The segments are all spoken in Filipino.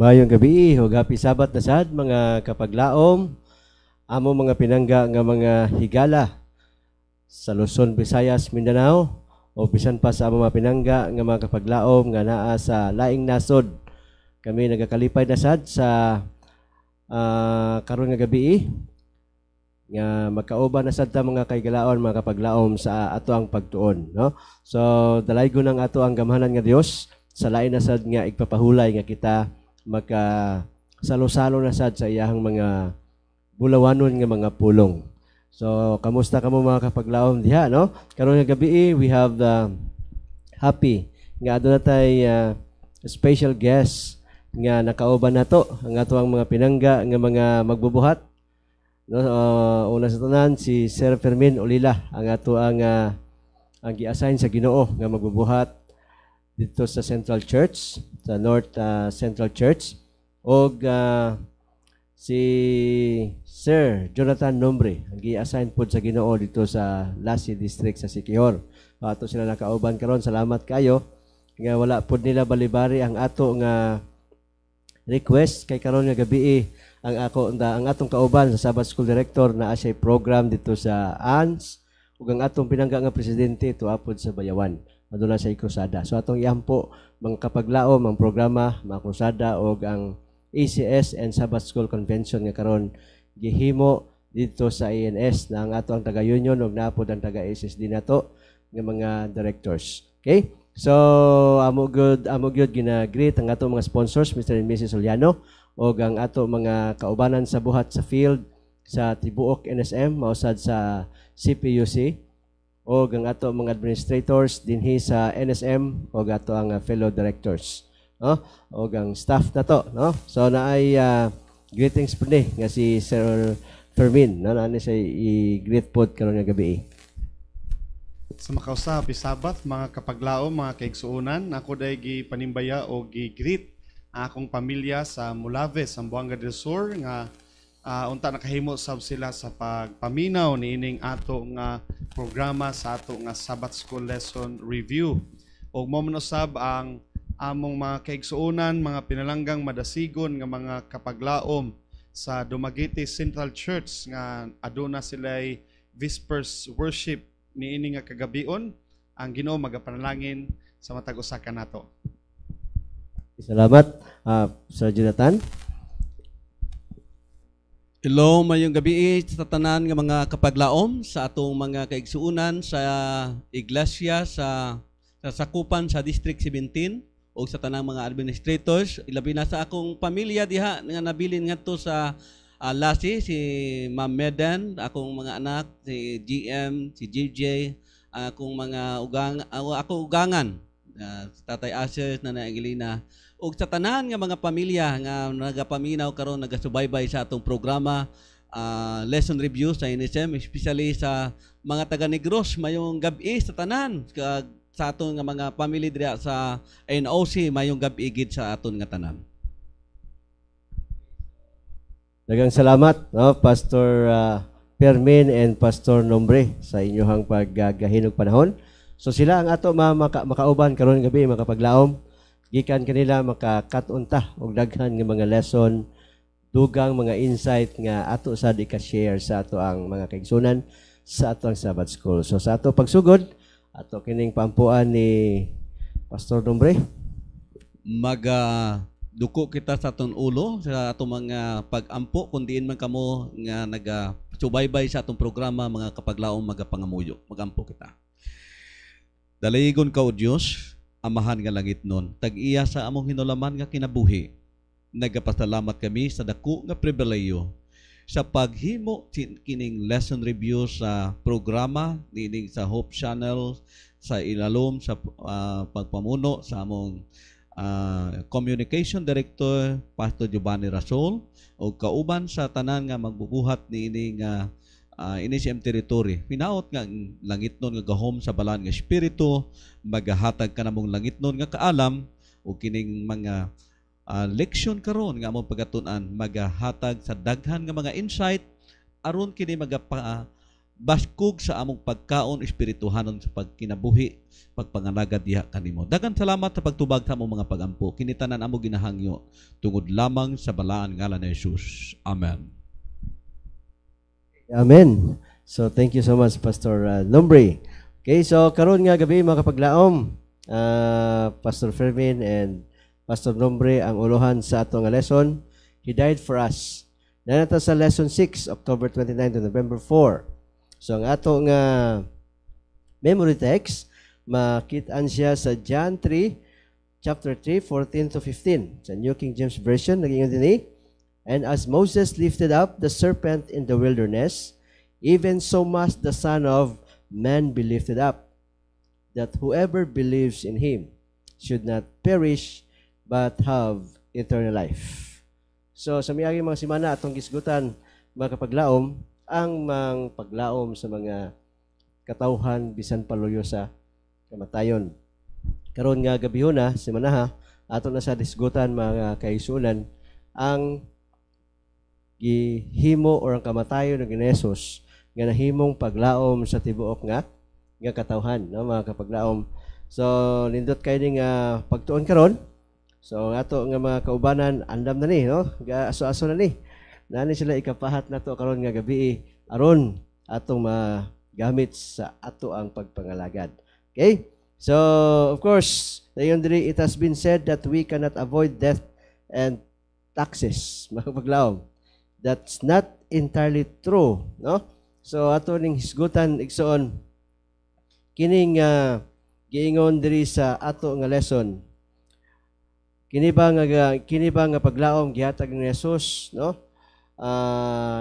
Mayong gabi ug happy Sabat na sad mga kapaglaom, amo mga pinangga nga mga higala sa Luzon, Visayas, Mindanao o bisan pa sa amo mga pinangga nga mga kapaglaom nga naa sa laing nasod. Kami nagakalipay na sad sa karon nga gabi nga magkauban na sad ta mga kaigalaon mga kapaglaom sa ato ang pagtuon, no? So dalaygon ang ato ang gamhanan nga Dios sa lain na sad nga igpapahulay nga kita magka salo-salo na sad sa iyahang mga bulawanon nga mga pulong. So kamusta kamo mga kapaglaom diha, no? Karon nga gabi we have the happy nga aduna tay special guest nga nakauban nato ang ato ang mga pinangga nga mga magbubuhat, no? Una sa tanan si Sir Fermin Olila ang ato ang gi-assign sa Ginoo nga magbubuhat dito sa Central Church, sa North Central Church, og si Sir Jonathan Nombre ang gi-assign pod sa Ginoo dito sa Lassi District sa Siquijor. Ato sila nakauban karon, salamat kayo nga wala pod nila balibari ang ato nga request kay karon nga gabi ang atong kauban sa Sabbath School Director na siya program dito sa ANS ug ang atong pinangga nga presidente tuapod sa Bayawan aduna sa krusada. So atong iampo mga kapaglaom ang programa mga krusada ug ang ACS and Sabbath School Convention nga karon gihimo dito sa ANS na ang ato ang taga-union ug naapod ang taga-SSD nato nga mga directors. Okay? So amo good gina-greet ang ato mga sponsors, Mr. and Mrs. Soliano, ug ang ato mga kaubanan sa buhat sa field sa tibuok NSM mausad sa CPUC o ang ato mga administrators dinhi sa NSM o ato ang fellow directors, no? O ang staff na to, no? So naay greetings po ni nga si Sir Fermin, no? Naani siya i-greet pod karon nga gabi. Sa makausa, happy Sabat, mga kapaglaom, mga kaigsuunan. Ako day gipanimbaya o gi-greet akong pamilya sa Mulaves, Zamboanga del Sur nga unta nakahimo sab sila sa pagpaminaw niining ato nga programa sa ato nga Sabbath School Lesson Review. Og mo man usab ang among mga kaigsuunan, mga pinalanggang madasigon nga mga kapaglaom sa Dumaguete Central Church nga aduna sila'y Vespers worship niini nga kagabion. Ang Ginoo magapanalangin sa matag usa ka nato. Salamat, Sir Jonathan. Hello, mayong gabi sa tanan nga mga kapaglaom sa atong mga kaigsuunan sa iglesia sa sakupan sa District 17 o sa tanang mga administrators, ilabi na sa akong pamilya diha nga nabilin ngadto sa Lassi, si Ma'am Medan, akong mga anak, si GM, si JJ, akong mga ugangan, si Tatay Asher, Nanay Angelina, ug sa tanan nga mga pamilya nga nagapaminaw karon nagasubaybay sa atong programa lesson review sa NSM, especially sa mga taga Negros, mayong gabi sa tanan sa aton nga mga family dira sa NOC, mayong gabi gid sa aton nga tanan. Daghang salamat, no, Pastor Fermin and Pastor Nombre sa inyong paggahinog panahon. So sila ang ato makauban karon gabi mga kapaglaom. Gikan kanila makakatunta og daghan nga mga lesson, dugang mga insight nga ato sad ika-share sa ato ang mga kaigsunan sa ato ang Sabbath School. So sa ato pagsugod, ato kining pampuan ni Pastor Nombre. Duko kita sa aton ulo sa atong mga pag-ampo kung diin man kamo nga naga-subaybay sa atong programa mga kapaglaom magapangamuyo. Magampo kita. Dalaygon ka o Dios, amahan nga langit nun, tag-iya sa among hinulaman nga kinabuhi. Nagapasalamat kami sa dako nga pribileyo sa paghimo kining lesson review sa programa nining sa Hope Channel sa ilalom sa pagpamuno sa among Communication Director Pastor Giovanni Rasol o kauban sa tanan nga magbubuhat niini nga NSM territory. Pinaot nga langitnon nga gahom sa balaan nga espiritu, magahatag ka namong langitnon nga kaalam o kining mga leksyon karon nga among pagatunan magahatag sa daghan nga mga insight aron kini baskog sa among pagkaon espirituhanon sa pagkinabuhi, pagpanganagad diha kanimo. Daghang salamat sa pagtubag sa among mga pagampo. Kini tanan amo ginahangyo tungod lamang sa balaan ngalan ni Jesus. Amen. Amen. So thank you so much, Pastor Lombre. Okay, so karon nga gabi mga kapaglaom, Pastor Fermin and Pastor Lombre ang uluhan sa ato nga lesson. He died for us. Nanata sa lesson 6, October 29 to November 4. So ang ato nga memory text, makitaan siya sa John 3, chapter 3, 14 to 15. Sa New King James Version, naging din and as Moses lifted up the serpent in the wilderness, even so must the Son of Man be lifted up, that whoever believes in him should not perish, but have eternal life. So, sa miyagi mga simana atong gisgutan, mga kapaglaom, ang mga paglaom sa mga katawhan bisan paluyo sa kamatayon. Karon nga gabihon na, simanaha, ato na sa disgutan mga kaisunan, ang gihimo or ang kamatayon ng Ginesus nga nahimong paglaom sa tibuok nga katawhan, no, mga kapaglaom. So, nindot kayo ning pagtuon karon. So, ato nga mga kaubanan, andam na ni, no? Aso-aso na ni. Nani sila ikapahat na to karon nga gabi aron atong magamit sa ato ang pagpangalagad. Okay? So, of course, dayon diri it has been said that we cannot avoid death and taxes, mga paglaom. That's not entirely true, no? So, ato ning hisgutan igsoon kining giingon diri sa ato nga lesson. Kini ba nga paglaom gihatag ni Jesus, no?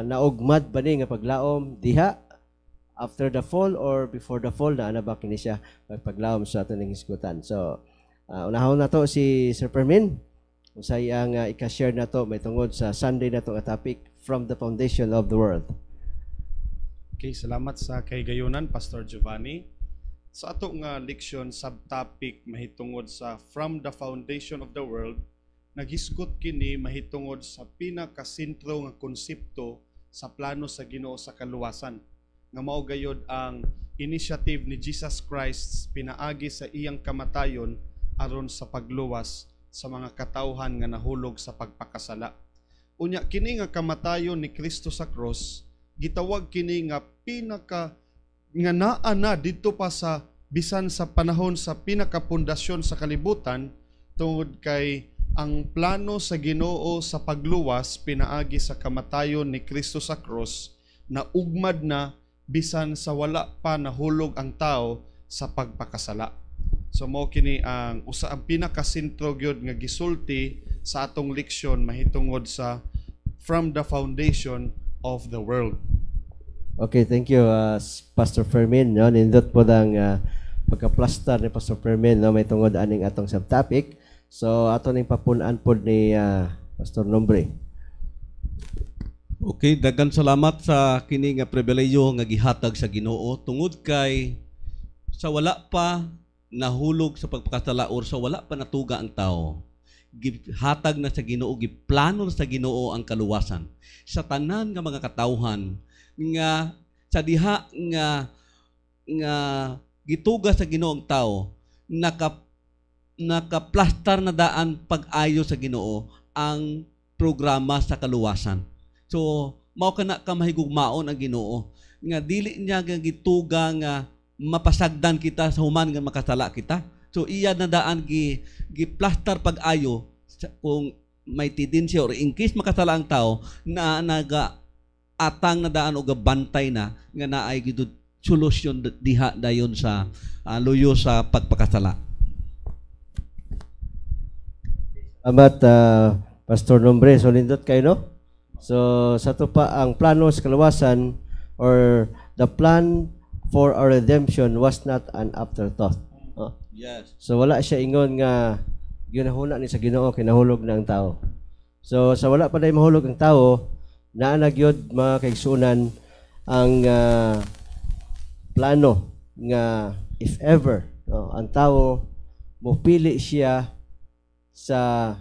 Naugmad ba ni nga paglaom diha after the fall or before the fall na ba kini siya paglaom sa ato ning hisgutan. So unahon na to si Sir Permin usay ang ika-share na to may tungod sa Sunday na to nga topic, from the foundation of the world. Okay, salamat sa kahigayonan, Pastor Giovanni. Sa ato nga leksyon subtopic mahitungod sa from the foundation of the world, naghisgot kini mahitungod sa pinakasentro nga konsepto sa plano sa Ginoo sa kaluwasan, nga mao gayod ang initiative ni Jesus Christ pinaagi sa iyang kamatayon aron sa pagluwas sa mga katawhan nga nahulog sa pagpakasala. Unya kini nga kamatayon ni Kristo sa cross, gitawag kini nga pinaka nga naa na dito pa sa bisan sa panahon sa pinakapundasyon sa kalibutan, tungod kay ang plano sa Ginoo sa pagluwas pinaagi sa kamatayon ni Kristo sa cross na ugmad na bisan sa wala pa nahulog ang tao sa pagpakasala. So mao kini ang usa ang pinakasentro gyud nga gisulti sa atong leksyon mahitungod sa from the foundation of the world. Okay, thank you Pastor Fermin, no? Nindot po ang pagka-plaster ni Pastor Fermin, no? May tungod aning atong subtopic. So ato ning papunan pod ni Pastor Lombre. Okay, daghang salamat sa kini nga pribilehiyo nga gihatag sa Ginoo tungod kay sa wala pa nahulog sa pagpakasala or sa wala pa natuga ang tao. Gihatag na sa Ginoo, giplano sa Ginoo ang kaluwasan sa tanan nga mga katawhan nga sa diha nga gituga sa Ginoo ang tao, nakaplastar na daan pag-ayo sa Ginoo ang programa sa kaluwasan. So mao kana ka mahigugmaon ang Ginoo nga dili niya nga gituga nga mapasagdan kita sa human nga makasala kita. So iya na daan giplastar pag-ayo kung may tendency or in case makasala ang tao na naga atang na daan o gabantay na nga naay gidud solusyon diha dayon sa luyo sa pagpakasala. Amat Pastor Lombre, so lindot kayo, no? So sa to pa ang plano sa kaluwasan or the plan for our redemption was not an afterthought. Yes. So wala siya ingon nga ginahuna ni sa Ginoo kinahulog na ang tao. So sa wala pa day mahulog ang tao, naa na gyud mga kaigsunan ang plano nga if ever ang tao mopili siya sa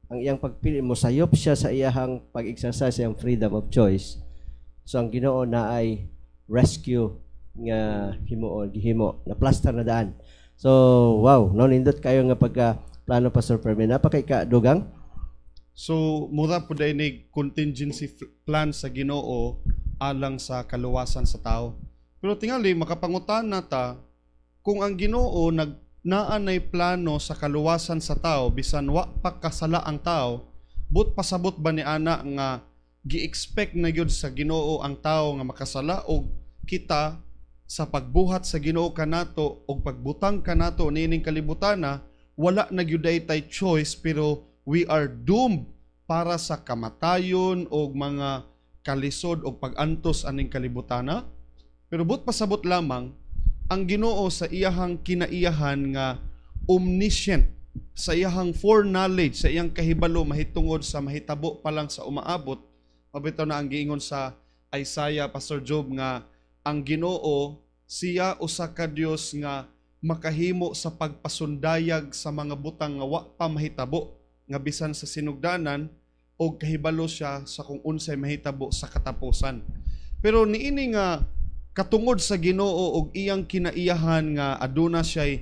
ang iyang pagpili mo sayop siya sa iyang pag-exercise sa iyang freedom of choice. So ang Ginoo na ay rescue nga gihimo na plaster na daan. So wow, no nindot kayo nga pagka plano Pastor Fermin, napakay dugang. So mura po dahil ni contingency plan sa Ginoo alang sa kaluwasan sa tao. Pero tingali makapangutan nata kung ang Ginoo naanay plano sa kaluwasan sa tao bisan wa pa kasala ang tao, but pasabot ba ni ana nga gi-expect na gyud sa Ginoo ang tao nga makasala o kita sa pagbuhat sa Ginoo kanato o pagbutang kanato niining kalibutana, wala na gyud tay choice pero we are doomed para sa kamatayon o mga kalisod o pag-antos aning kalibutana. Pero but pasabot lamang ang Ginoo sa iyahang kinaiyahan nga omniscient, sa iyahang foreknowledge, sa iyang kahibalo mahitungod sa mahitabo pa lang sa umaabot. Mabitaw na ang giingon sa Isaiah, Pastor Job, nga ang Ginoo siya usa ka Dios nga makahimo sa pagpasundayag sa mga butang nga wa pa mahitabo, nga bisan sa sinugdanan o kahibalo siya sa kung unsay mahitabo sa katapusan. Pero niini nga katungod sa Ginoo og iyang kinaiyahan nga aduna siya'y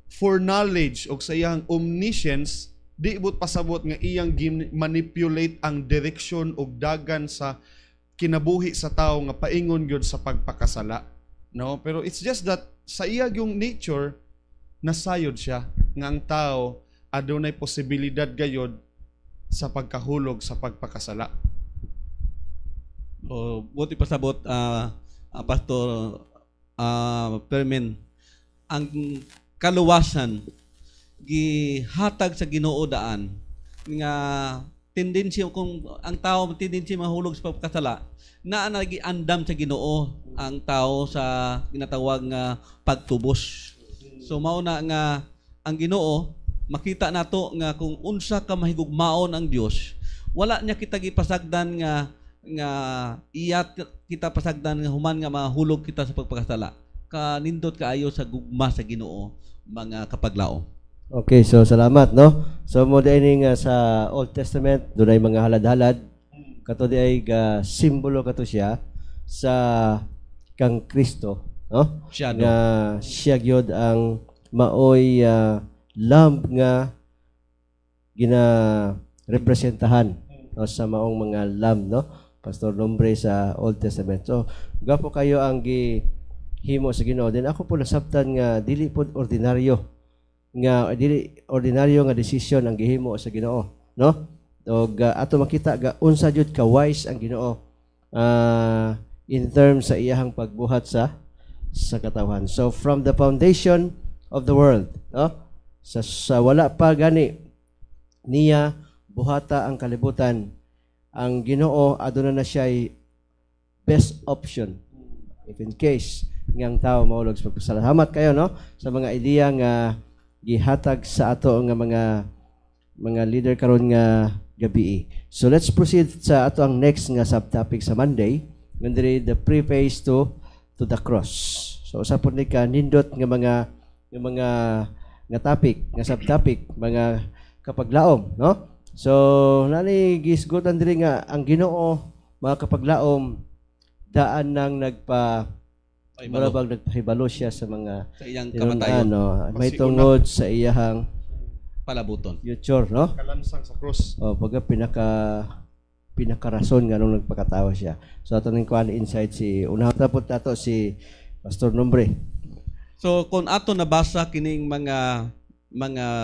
foreknowledge og sa iyang omniscience, di but pasabot nga iyang manipulate ang direksyon og dagan sa kinabuhi sa tao nga paingon gyud sa pagpakasala. No, pero it's just that sa iya yung nature nasayod siya nga ang tao adunay posibilidad gayod sa pagkahulog sa pagpakasala. O buti pasabot Pastor Fermin, ang kaluwasan gihatag sa Ginoo daan nga tendensya kung ang tao tendensya mahulog sa pagkasala na nagiandam sa Ginoo ang tao sa ginatawag nga pagtubos. So mao na nga ang Ginoo makita nato nga kung unsa ka mahigugmaon ang Dios, wala niya kita gipasagdan nga iya kita pasagdan nga human nga mahulog kita sa pagpakasala. Kanindot kaayo sa gugma sa Ginoo mga kapaglaom. Okay, so salamat, no? So mo dining sa Old Testament dunay mga halad-halad kato di ay simbolo kato siya sa kang Kristo, no? Siya Nga siya gyud ang maoy lamb nga gina representahan, no, sa maong mga lamb, no? Pastor Nombre sa Old Testament. So gapo kayo ang gihimo sa Ginoo. Then ako po nasabtan nga dili po ordinaryo nga desisyon ang gihimo sa Ginoo, no? Og ato makita ga unsa jud ka wise ang Ginoo in terms sa iyahang pagbuhat sa katawhan. So from the foundation of the world, no? Sa wala pa gani niya buhata ang kalibutan, ang Ginoo aduna na siya'y best option if in case ngang tao maulog sa pagpasala. Salamat kayo, no, sa mga ideya nga gihatag sa ato nga mga leader karon nga gabi. So let's proceed sa ato ang next nga subtopic sa Monday, nga the preface to the cross. So usapon ni ka nindot nga mga topic, nga subtopic, mga kapaglaom, no? So nani gisgutan diri nga ang Ginoo mga kapaglaom daan nang nagpahibalo siya sa mga sa iyang kamatayon, may tungod sa iyahang palabuton, future, no? Kalansang sa cross. Pagka pinakarason nga nung nagpakatawa siya. So ato ning kuan insight si unahon tapos ato si Pastor Nombre. So kung ato nabasa kining mga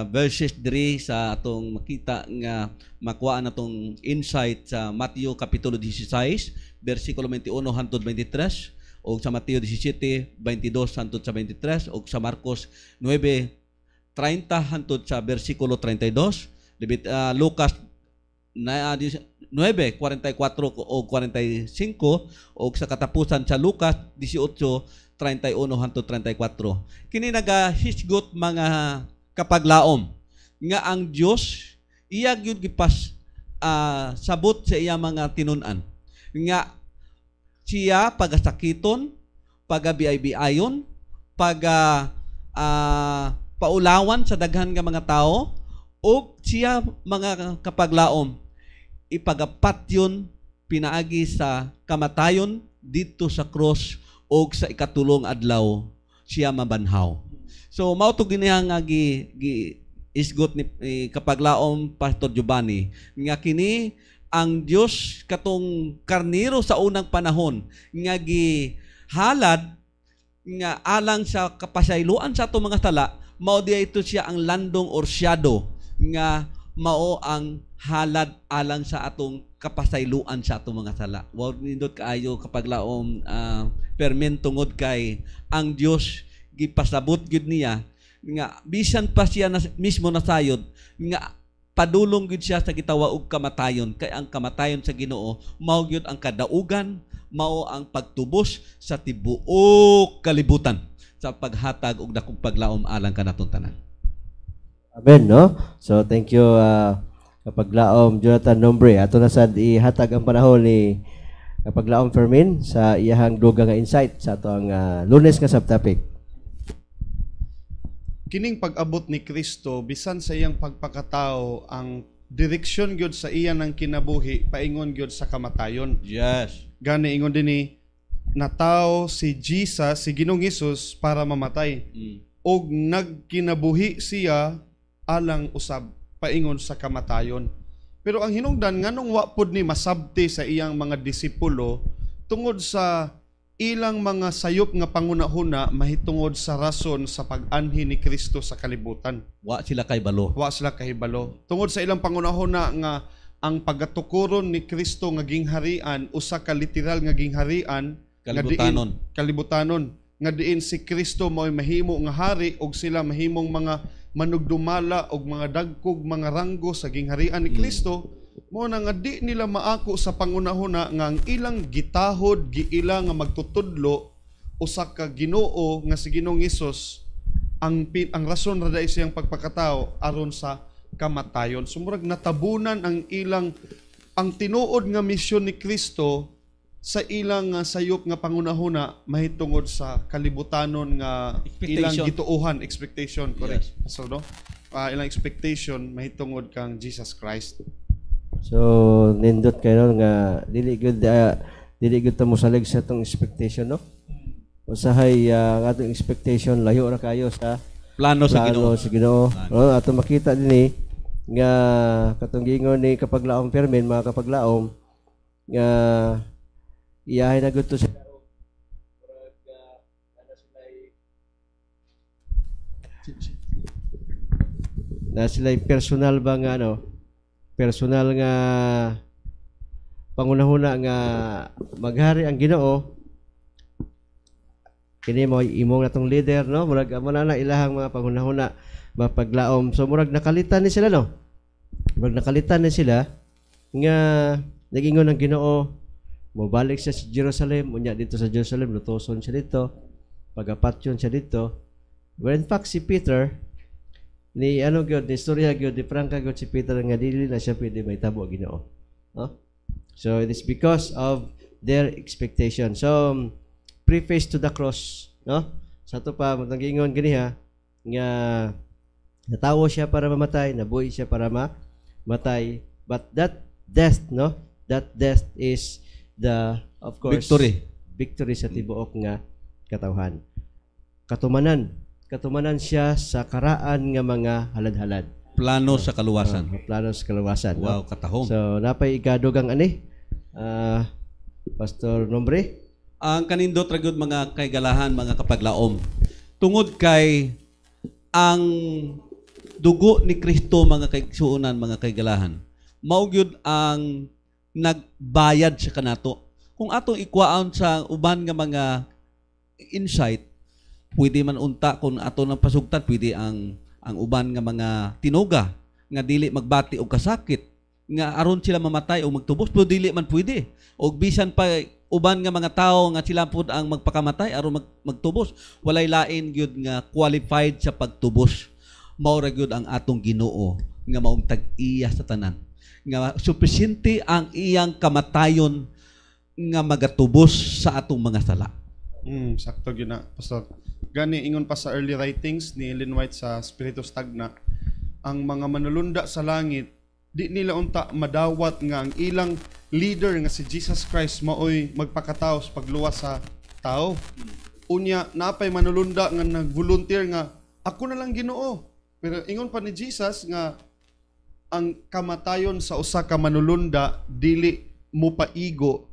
verses diri sa atong makita nga makuha natong insight sa Mateo kapitulo 16 bersikulo 21 hangtod 23 o sa Mateo 17 22 hangtod sa 23 o sa Marcos 9:30 hangtod sa bersikulo 32, Lucas 9:44 o 45 o sa katapusan sa Lucas 18:31 hangtod 34. Kini nagahisgot mga kapaglaom nga ang Dios iya gyud gipas sabot sa iya mga tinun-an nga siya pagasakiton, pagabiay-biayon, paulawan sa daghan nga mga tao, o siya mga kapaglaom ipagapatyon pinaagi sa kamatayon dito sa cross o sa ikatulong adlaw siya mabanhaw. So mao to giniha nga isgot ni kapaglaom Pastor Giovanni nga kini ang Dios katong karnero sa unang panahon nga gihalad nga alang sa kapasayloan sa atong mga sala, mao diay ito siya ang landong or shadow nga mao ang halad alang sa atong kapasayloan sa atong mga sala. Wa nindot kaayo kapaglaom permen tungod kay ang Dios gipasabot gid niya nga bisan pa siya mismo nasayod nga padulong gid siya sa gitawa og kamatayon, kay ang kamatayon sa Ginoo mao gyud ang kadaugan, mao ang pagtubos sa tibuok kalibutan sa paghatag og dakong paglaom alang kanatong tanan. Amen, no? So, thank you, kapaglaom Jonathan Nombre. Ato na sad ihatag ang panahon ni kapaglaom Fermin sa iyahang dugang nga insight sa ato ang Lunes nga subtopic. Kining pag-abot ni Kristo bisan sa iyang pagpakatao ang direksyon gyud sa iya ng kinabuhi paingon gyud sa kamatayon. Yes. Gani ingon dinhi natawo si Jesus, si Ginoong Hesus para mamatay. Og nagkinabuhi siya alang usab paingon sa kamatayon. Pero ang hinungdan nganong wa pod ni masabti sa iyang mga disipulo tungod sa ilang mga sayop nga pangunahuna mahitungod sa rason sa pag-anhi ni Kristo sa kalibutan. Wa sila kay balo. Wa sila kahibalo. Tungod sa ilang pangunahuna nga ang pagatukuron ni Kristo nga gingharian usa ka literal nga gingharian kalibutanon nga diin si Kristo mao'y mahimo nga hari og sila mahimong mga manugdumala og mga dagkog mga ranggo sa gingharian ni Kristo. Mo na nga di nila maako sa pangunahuna nga ang ilang gitahod giila nga magtutudlo usa ka Ginoo nga si Ginoong Hesus ang rason ra dai siyang pagpakatao aron sa kamatayon. Sumurag natabunan ang tinuod nga misyon ni Kristo sa ilang sayop nga pangunahuna mahitungod sa kalibutanon nga ilang gituohan, expectation, correct. Yes. So no, ilang expectation mahitungod kang Jesus Christ. So nindot kayo nga dili gud ta mosalig sa atong expectation, no? Usahay ang atong expectation layo ra kayo sa plano sa Ginoo. No, ato makita dinhi nga katong giingon ni kapaglaom Fermin, mga kapaglaom nga iyahay na gud to sa na sila'y personal ba nga personal nga pangunahuna nga maghari ang Ginoo. Kini mo imong natong leader, no? Murag na ilahang mga pangunahuna mapaglaom. So murag nakalitan ni sila, no? Murag nakalitan ni sila nga nagingon ang Ginoo mobalik siya sa Jerusalem, unya dito sa Jerusalem lutoson siya dito, pagapatyon siya dito. Well, in fact si Peter ni gyud ni istorya gyud di prangka gyud si Peter nga dili na siya pwede may tabo Ginoo, no? So it is because of their expectation. So preface to the cross, no? Sa to pa matangingon gani ha nga natawo siya para mamatay, nabuhi siya para mamatay, but that death, no? That death is the of course victory sa tibuok nga katawhan. Katumanan siya sa karaan nga mga halad-halad. Plano sa kaluwasan. Plano sa kaluwasan. Wow, no? katahom. So, napay ikadugang Pastor Nombre? Ang kanindot ragud mga kaigalahan, mga kapaglaom. Tungod kay ang dugo ni Kristo, mga kaigsuunan, mga kaigalahan, mao gyud ang nagbayad sa kanato. Kung atong ikwaon sa uban nga mga insight, pwede man unta kung ato nang pasugtan, pwede ang uban nga mga tinuga nga dili magbati og kasakit nga aron sila mamatay o magtubos, pero dili man pwede. Og bisan pa uban nga mga tao nga sila pud ang magpakamatay aron magtubos, walay lain gyud nga qualified sa pagtubos. Mao ra gyud ang atong Ginoo nga maong tag-iya sa tanan. Nga supisente ang iyang kamatayon nga magatubos sa atong mga sala. Sakto gyud na, Pastor. Gani ingon pa sa early writings ni Ellen White sa Spiritus Tagna, ang mga manulunda sa langit di nila unta madawat nga ang ilang leader nga si Jesus Christ maoy magpakatao sa pagluwas sa tao. Unya napay manulunda nga nag-volunteer nga ako na lang Ginoo. Pero ingon pa ni Jesus nga ang kamatayon sa usa ka manulunda dili mo paigo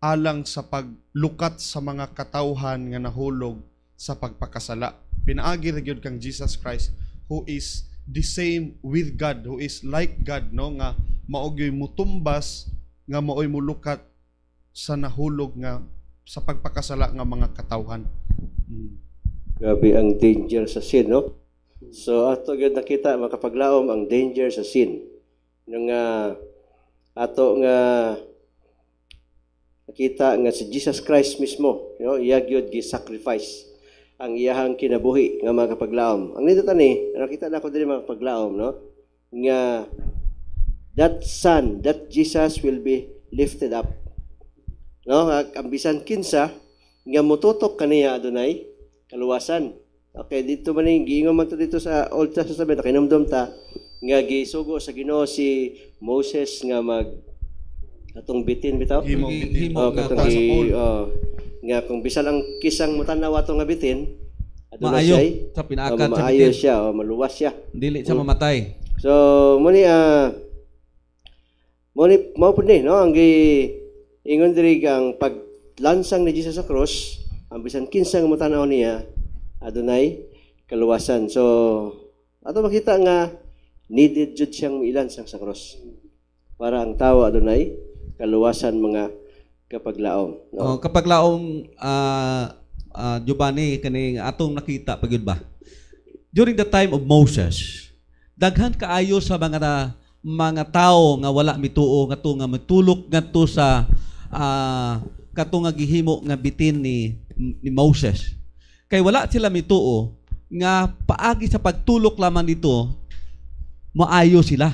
alang sa paglukat sa mga katawhan nga nahulog sa pagpakasala. Pinaagi ra gyud kang Jesus Christ who is the same with God, who is like God, no, nga maogyoy mutumbas nga maoy mulukat sa nahulog nga sa pagpakasala nga mga katawhan. Grabe ang danger sa sin, no? So ato gyud nakita makapaglaom ang danger sa sin. Nung ato nga nakita nga si Jesus Christ mismo, no, iya gyud gi-sacrifice ang iyahang kinabuhi nga makapaglaom. Ang nito tani, nakita na ko diri makapaglaom, no? Nga that son, that Jesus will be lifted up. No, ang bisan kinsa nga motutok kaniya adunay kaluwasan. Okay, dito man ning giingon man to dito sa Old Testament, kinumdum ta nga gisugo sa Ginoo si Moses nga mag atong bitin bitaw. Himo nga katong nga kung bisan ang kisang mutanaw ato nga bitin, aduna maayo siya sa pinaakad sa maayo bitin. siya, maluwas siya. Dili siya mamatay. So muni mao pud ni, no, ang ingon diri kang paglansang ni Jesus sa cross, ang bisan kinsa nga mutanaw niya adunay kaluwasan. So ato makita nga needed jud siyang miilansang sa cross para ang tawo adunay kaluwasan mga kapaglaom, no? Kapaglaom Giovanni kaning atong nakita pagyud ba? During the time of Moses, daghan kaayo sa mga tao nga wala mituo nga nga matulok ngadto sa kato nga gihimo nga bitin ni Moses. Kay wala sila mituo nga paagi sa pagtulok lamang dito maayo sila.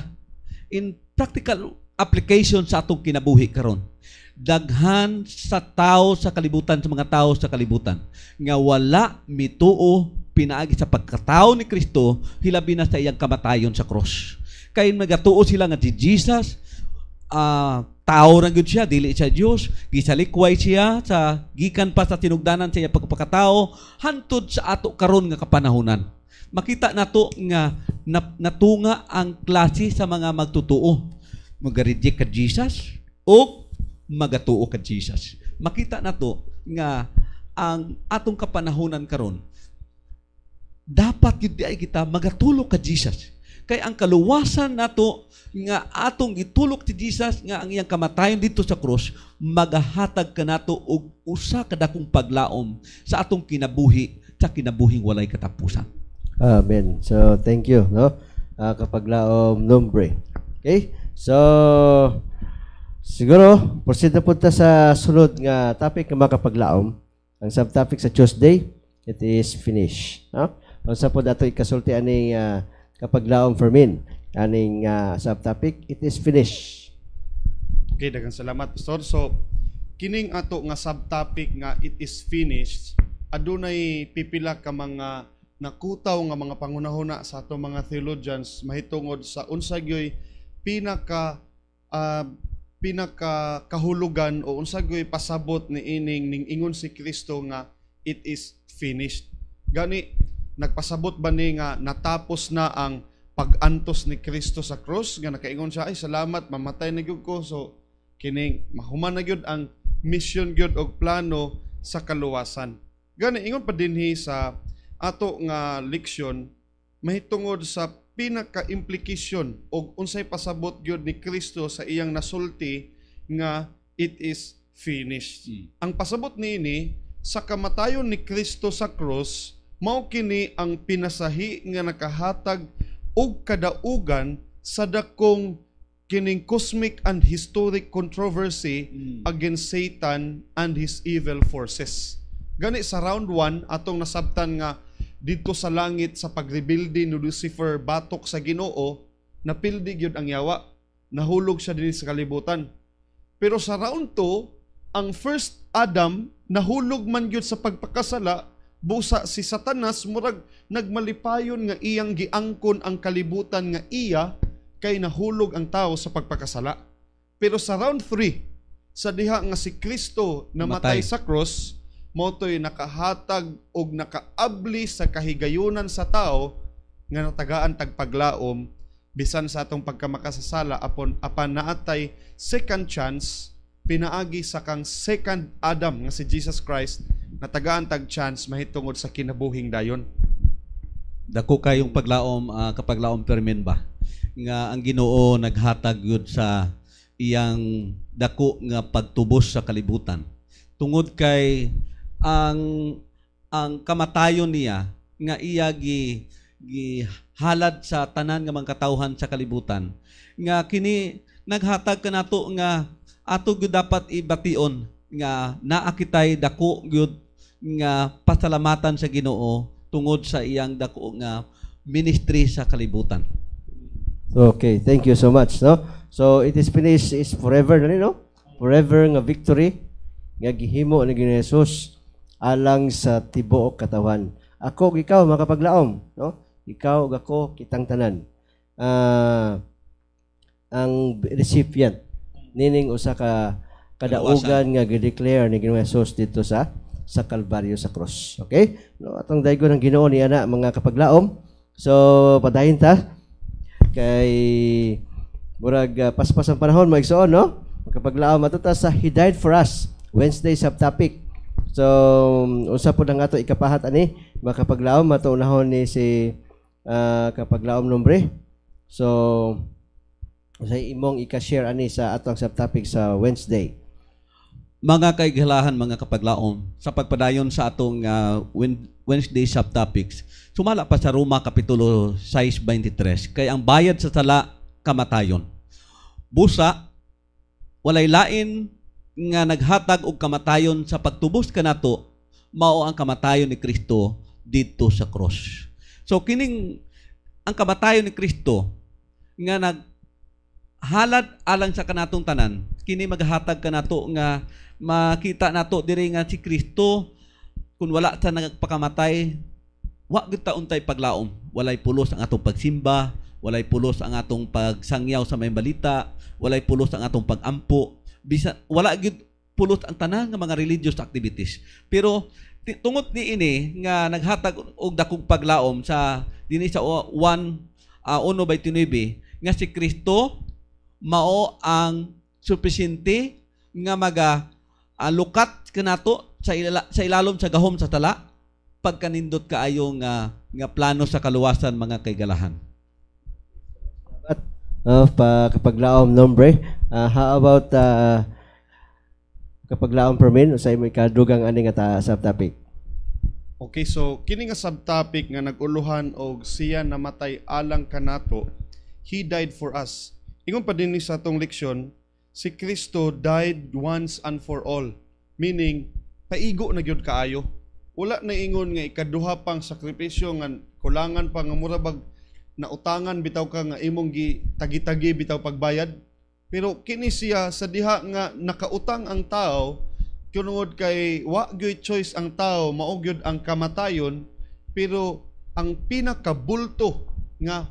In practical application sa atong kinabuhi karon, daghan sa tao sa kalibutan, sa mga tao sa kalibutan nga wala mituo pinaagi sa pagkatao ni Kristo, hilabi na sa iyang kamatayon sa cross. Kay nagatuo sila nga si Jesus tao ra gyud siya, dili siya Dios, gisalikway siya sa gikan pa sa tinugdanan sa iyang pagkatao hantod sa ato karon nga kapanahunan. Makita nato nga natunga ang klase sa mga magtutuo, mag-reject ka Jesus o magatuo ka Jesus. Makita nato nga ang atong kapanahunan karon dapat gyud di ay kita magatulok ka Jesus. Kay ang kaluwasan nato nga atong gitulok ti Jesus nga ang iyang kamatayon dito sa cross magahatag kanato og usa ka dakong paglaom sa atong kinabuhi, sa kinabuhing walay katapusan. Amen. So thank you, no? Kapaglaom nombre. Okay? So siguro proceed na punta sa sunod nga topic nga makapaglaom. Ang subtopic sa Tuesday, it is finish, no? Unsa po dato ikasulti aning kapaglaom for min, aning subtopic, it is finished. Okay, daghang salamat Pastor. So kining ato nga subtopic nga it is finished, adunay pipila ka mga nakutaw nga mga pangunahuna sa ato mga theologians mahitungod sa unsa gyoy pinaka kahulugan o unsa gyoy pasabot ni ining ning ingon si Kristo nga it is finished. Gani nagpasabot ba ni nga natapos na ang pag-antos ni Kristo sa cross, nga nakaingon siya ay salamat mamatay na gyud ko, so kining mahuman na gyud ang mission gyud og plano sa kaluwasan. Gani ingon pa dinhi sa ato nga leksyon mahitungod sa pinaka-implication og unsay pasabot gyud ni Kristo sa iyang nasulti nga it is finished. Ang pasabot niini sa kamatayon ni Kristo sa cross mao kini ang pinasahi nga nakahatag og kadaugan sa dakong kining cosmic and historic controversy against Satan and his evil forces. Gani sa round 1 atong nasabtan nga dito sa langit sa pagrebildi ni Lucifer batok sa Ginoo, napildi gyud ang yawa, nahulog siya dinhi sa kalibutan. Pero sa round 2, ang first Adam nahulog man gyud sa pagpakasala, busa si Satanas murag nagmalipayon nga iyang giangkon ang kalibutan nga iya kay nahulog ang tao sa pagpakasala. Pero sa round 3, sa diha nga si Kristo namatay sa cross, motoy nakahatag og nakaabli sa kahigayunan sa tao nga natagaan tagpaglaom bisan sa atong pagkamakasasala apan naatay second chance pinaagi sa kang second Adam nga si Jesus Christ natagaan tag chance mahitungod sa kinabuhing dayon. Dako kayong paglaom, kapaglaom permin ba? Nga ang Ginoo naghatag yun sa iyang dako nga pagtubos sa kalibutan. Tungod kay ang kamatayon niya nga iya halad sa tanan nga mga katawhan sa kalibutan. Nga kini naghatag kanato nga ato gyud dapat ibation nga naa kitay dako gyud nga pasalamatan sa Ginoo tungod sa iyang dako nga ministry sa kalibutan. Okay, thank you so much, no? So it is finished is forever na no? Forever nga victory nga gihimo ni Ginoong Hesus alang sa tibuok katawan. Ako ug ikaw makapaglaom, no? Ikaw ug ako kitang tanan. Ang recipient nining usa ka kadaugan nga gi-declare ni Ginoong Hesus dito sa Kalbaryo sa cross. Okay? No, atong daygo ng Ginoo ni ana mga kapaglaom. So padayon ta kay murag paspas ang panahon maigsoon, no? Kapaglaom ato ta sa He Died for Us Wednesday subtopic. So usa po nang ato ikapahat ani mga kapaglaom ato unahon ni si kapaglaom nombre. So sa imong ika-share ani sa atong subtopic sa Wednesday. Mga kaigalahan, mga kapaglaom, sa pagpadayon sa atong Wednesday subtopics, sumala pa sa Roma Kapitulo 6:23, kay ang bayad sa sala, kamatayon. Busa, walay lain nga naghatag og kamatayon sa pagtubos kanato, mao ang kamatayon ni Kristo dito sa cross. So kining ang kamatayon ni Kristo nga naghalad alang sa kanatong tanan, kini maghatag kanato nga makita nato diri nga si Kristo kun wala ta nagpakamatay wa gyud ta untay paglaom, walay pulos ang atong pagsimba, walay pulos ang atong pagsangyaw sa may balita, walay pulos ang atong pagampo, bisan wala gyud pulos ang tanan nga mga religious activities. Pero tungod ni ini nga naghatag og dakong paglaom sa dinhi sa 1:19 nga si Kristo mao ang supisente nga lukat kanato sa ilalom sa gahom sa tala pagkanindot kaayo nga plano sa kaluwasan mga kaigalahan. Kapaglaom nombre, how about kapaglaom permin usay mo ikadugang ani nga subtopic. Okay, so kini nga subtopic nga naguluhan og siya namatay alang kanato, He died for us. Ingon pa din sa atong leksyon, si Kristo died once and for all. Meaning, paigo na gyud kaayo. Wala na ingon nga ikaduha pang sakripisyo nga kulangan pa nga murabag na utangan bitaw ka nga imong tagi-tagi bitaw pagbayad. Pero kini siya sa diha nga nakautang ang tao, kunungod kay wa gyud choice ang tao, mao gyud ang kamatayon, pero ang pinakabulto nga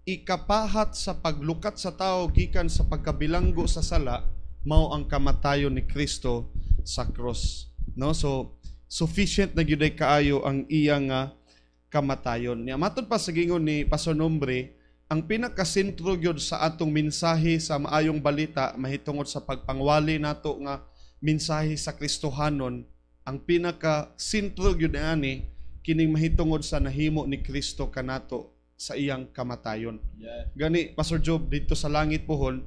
ikapahat sa paglukat sa tao gikan sa pagkabilanggo sa sala mao ang kamatayon ni Kristo sa cross, no? So sufficient na gyud kaayo ang iyang kamatayon niya. Matod pa sa gingon ni Pastor Nombre, ang pinakasentro gyud sa atong mensahe sa maayong balita mahitungod sa pagpangwali nato nga mensahe sa Kristohanon, ang pinakasentro gyud ani kining mahitungod sa nahimo ni Kristo kanato sa iyang kamatayon. Gani Pastor Job dito sa langit pohon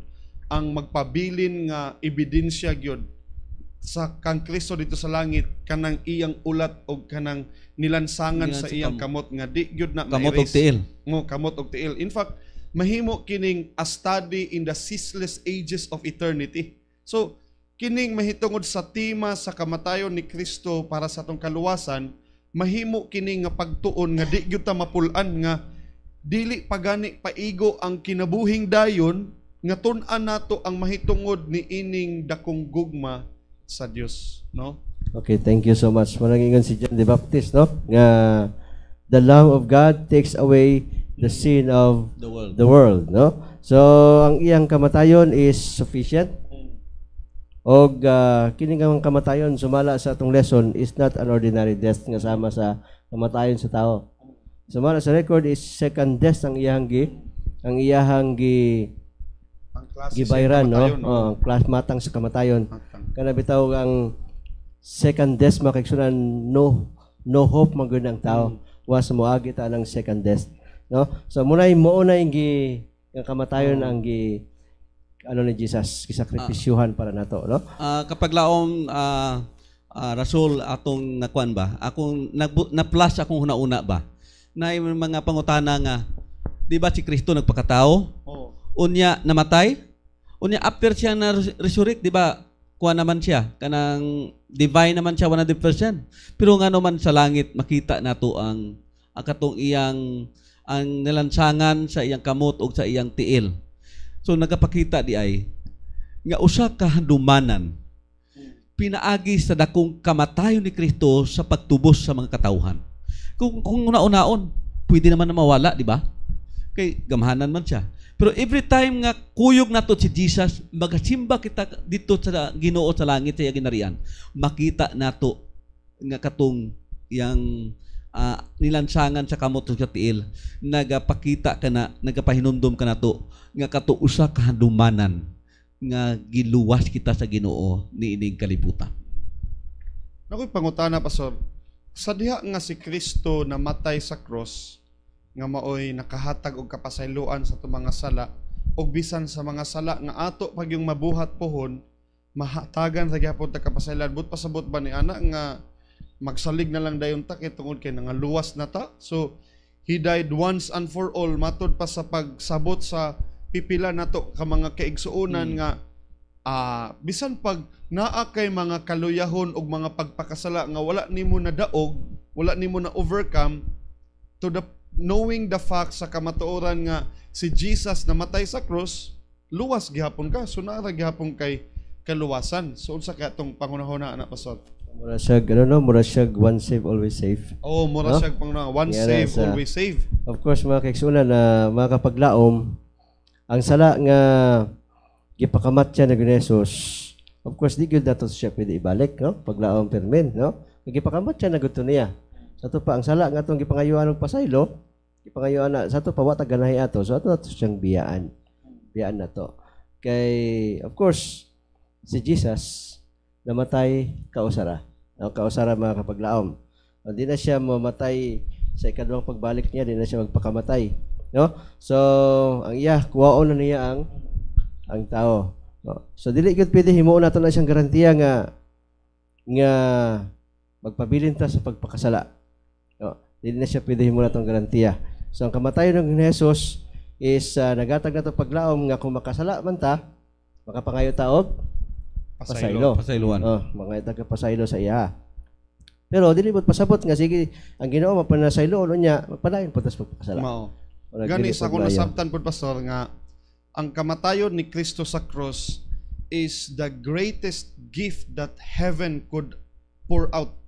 ang magpabilin nga ebidensya gyud sa kang Kristo dito sa langit kanang iyang ulat og kanang nilansangan sa iyang kamot nga di gyud na kamot og tiil. Kamot og tiil. In fact, mahimo kining a study in the ceaseless ages of eternity. So kining mahitungod sa tema sa kamatayon ni Kristo para sa atong kaluwasan, mahimo kining nga pagtuon nga di gyud ta mapul-an nga dili pagani paigo ang kinabuhing dayon nga tun-an nato ang mahitungod ni ining dakong gugma sa Dios, no? Okay, thank you so much. Manangingon si John the Baptist, no? Nga the Lamb of God takes away the sin of the world, no? So ang iyang kamatayon is sufficient Og kini nga kamatayon sumala sa atong lesson is not an ordinary death nga sama sa kamatayon sa tao. Sumala sa record is second death ang iyang Ang klase gibayran, sa no? kamatayon, Ang class matang sa kamatayon. Matang. Kana bitaw ang second death makigsunan no hope magud ang tao. Was moagi ta ng second death, no? So munay mo na ang kamatayon ang ni Jesus kisakripisyuhan para nato, no? Kapag laom Rasul atong nakuan ba? Akong na-flash akong una ba? Na yung mga pangutana nga, di ba si Kristo nagpakatao? Oh. Unya namatay? Unya after siya na resurrect, di ba? Kuha naman siya, kanang divine naman siya 100%. Pero nga naman sa langit makita nato ang katong iyang ang nilansangan sa iyang kamot o sa iyang tiil. So nagapakita di ay nga usa ka handumanan pinaagi sa dakong kamatayon ni Kristo sa pagtubos sa mga katawhan. Kung una-unaon, pwede naman na mawala, di ba? Kay gamhanan man siya. Pero every time nga kuyog nato si Jesus, magasimba kita dito sa Ginoo sa langit sa iyang ginarian, makita nato nga katong yang nilansangan sa kamot sa tiil, nagapakita ka na, nagapahinumdum ka na to, nga kato usa ka handumanan nga giluwas kita sa Ginoo ni ining kalibutan. Nakoy pangutana, Pastor. Sa diha nga si Kristo namatay sa cross, nga maoy nakahatag og kapasayloan sa itong mga sala, og bisan sa mga sala nga ato pag yung mabuhat pohon, mahatagan sa gyapon ta kapasayloan. But pasabot ba ni ana nga magsalig na lang dayon ta kay tungod kay nangaluwas na ta? So he died once and for all, matod pa sa pagsabot sa pipila nato ka mga kaigsuonan nga bisan pag naa kay mga kaluyahon og mga pagpakasala nga wala nimo na daog, wala nimo na overcome, to the knowing the fact sa kamatuoran nga si Jesus namatay sa cross, luwas gihapon ka. So naara gihapon kay kaluwasan. So unsa kay atong pangunahuna na, Pastor? Mura siya mura siya one save always save. Oh, mura siya pangunahuna, one save always save. Of course mga kaigsuonan na mga kapaglaom, ang sala nga gipakamat siya ni Jesus, of course di gyud nato siya pwede ibalik, no? Paglaom permen, no? Gipakamat siya na gudto niya. Sa to pa ang sala nga atong gipangayuan og pasaylo, gipangayuan na sa to pa wa ta ganahi ato. So ato siyang biyaan. Biyaan nato. Kay of course si Jesus namatay kausara. No? Kausara mga kapaglaom. Hindi na siya mamatay sa ikaduhang pagbalik niya, di na siya magpakamatay, no? So ang kuwaon na niya ang tao, no? So dili gyud pwede himuon nato na siyang garantiya nga magpabilin ta sa pagpakasala, no? Dili na siya pwede himuon natong garantiya. So ang kamatayon ng Jesus is nagatag nato paglaom nga kung makasala man ta, makapangayo ta og Pasayloan. Mga itag pasaylo sa iya. Pero dili mo pasabot nga sige ang Ginoo mapanasaylo niya, magpadayon putas pagpakasala. Mao. Gani sa akong nasabtan pod, Pastor, nga ang kamatayon ni Kristo sa cross is the greatest gift that heaven could pour out.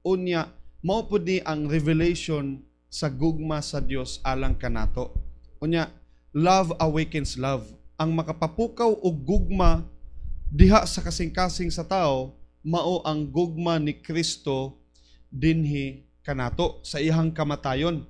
Unya, mao pud ni ang revelation sa gugma sa Dios alang kanato. Unya, love awakens love. Ang makapapukaw og gugma diha sa kasing-kasing sa tao, mao ang gugma ni Kristo dinhi kanato sa ihang kamatayon.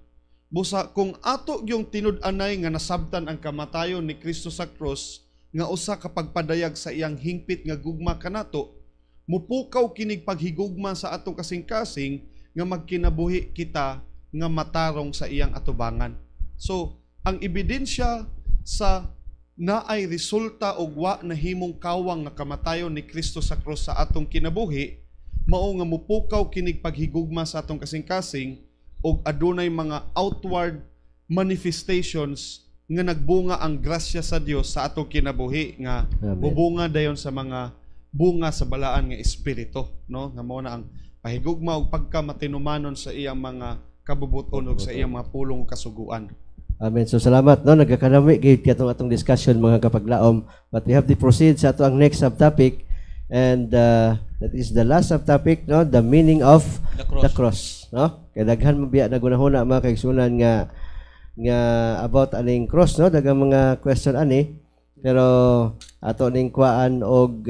Busa kung ato yung tinud-anay nga nasabtan ang kamatayon ni Kristo sa cross nga usa ka pagpadayag sa iyang hingpit nga gugma kanato, mupukaw kinig paghigugma sa atong kasing-kasing nga magkinabuhi kita nga matarong sa iyang atubangan. So, ang ebidensya sa naay resulta og wa na himong kawang nga kamatayon ni Kristo sa cross sa atong kinabuhi, mao nga mupukaw kinig paghigugma sa atong kasing-kasing og adunay mga outward manifestations nga nagbunga ang grasya sa Dios sa atong kinabuhi nga mubunga dayon sa mga bunga sa balaan nga espiritu, no? Nga mao na ang pahigugma og pagkamatinumanon sa iyang mga kabubuton ug sa iyang mga pulong ug kasuguan. Amen. So salamat, no? Nagkakanami gayud katong atong discussion mga kapaglaom, but we have to proceed sa ato ang next subtopic, and that is the last subtopic, no? The meaning of the cross, no? Kay daghan mabiya na gunahuna mga kaigsunan nga about aning cross, no? Daghang mga question ani, pero ato ning kuan og